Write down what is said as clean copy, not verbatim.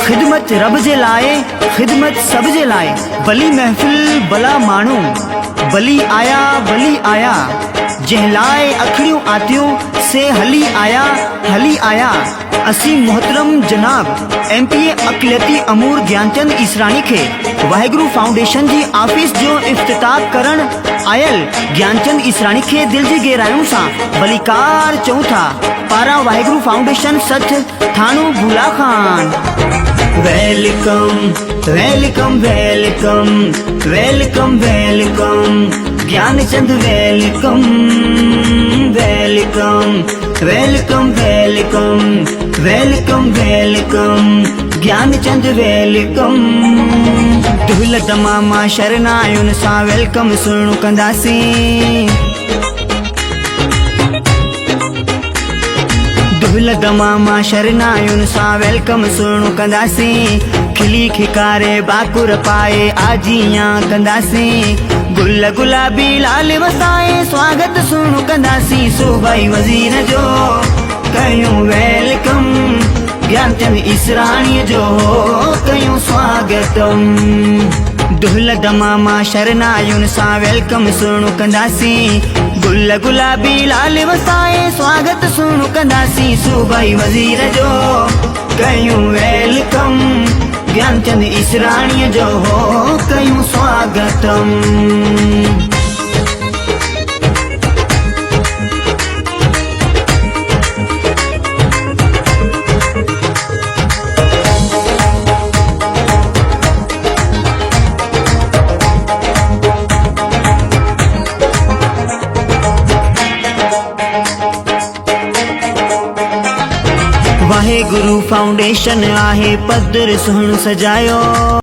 खिदमत रब जे लाए, खिदमत सब जे लाए। बली महफिल बला मानू, बली आया। जहलाए अखड़ियों आतियों से हली आया। असी मोहतरम जनाब MP अक़लियती अमूर ज्ञानचंद इसरानी खे वाहिगुरु फाउंडेशन जी ऑफिस जो इफ्तिताह करण आयल ज्ञानचंद इसरानी खे दिल जी गहराइयों सां भलीकार चऊं था। पारा वाहिगुरु फाउंडेशन सच थानो भूला Khan. Welcome welcome welcome welcome welcome Gyanchand welcome welcome welcome welcome welcome welcome Gyanchand welcome. दुहिल तमामा शरनायुन सां वेलकम सुणु कंदासीं। दुहिल तमामा शरनायुन सां वेलकम सुणु कंदासीं। खिली खिकारे बाकुर पाए आजियां कंदासीं। गुल गुलाबी लाल वसाए स्वागत सुणु कंदासीं। सूबाई वज़ीर जो कयूं वेलकम, ज्ञानचंद इसरानी जो कयूं स्वागतम। दुहिल तमामा शरनायुन सां वेलकम सुणु कंदासीं। गुल गुलाबी लाल वसाए स्वागत सुणु कंदासीं। सूबाई वज़ीर जो कयूं वेलकम, ज्ञानचंद इसरानी जो कयूं स्वागतम। वाहिगुरु फाउंडेशन आहे पदर सुहिणो सजायो।